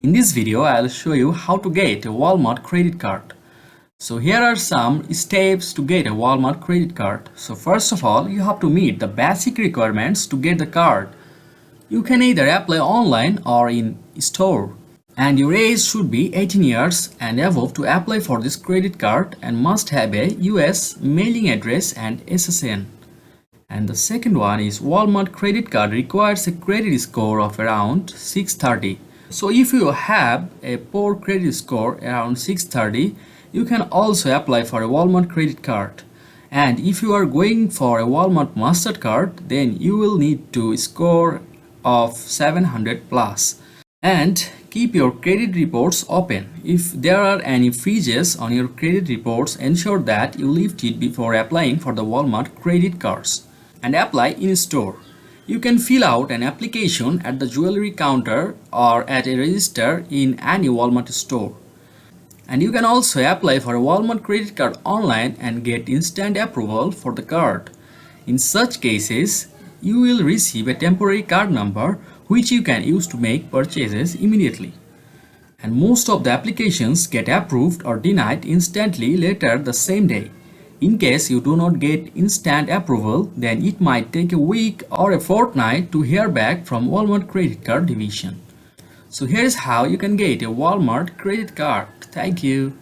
In this video, I'll show you how to get a Walmart credit card. So here are some steps to get a Walmart credit card. So first of all, you have to meet the basic requirements to get the card. You can either apply online or in store. And your age should be 18 years and above to apply for this credit card and must have a US mailing address and SSN. And the second one is Walmart credit card requires a credit score of around 630. So if you have a poor credit score around 630, you can also apply for a Walmart credit card. And if you are going for a Walmart Mastercard, then you will need to score of 700 plus. And keep your credit reports open. If there are any freezes on your credit reports, ensure that you lift it before applying for the Walmart credit cards. And apply in store. You can fill out an application at the jewelry counter or at a register in any Walmart store. And you can also apply for a Walmart credit card online and get instant approval for the card. In such cases, you will receive a temporary card number which you can use to make purchases immediately. And most of the applications get approved or denied instantly later the same day. In case you do not get instant approval, then it might take a week or a fortnight to hear back from Walmart credit card division. So here is how you can get a Walmart credit card. Thank you.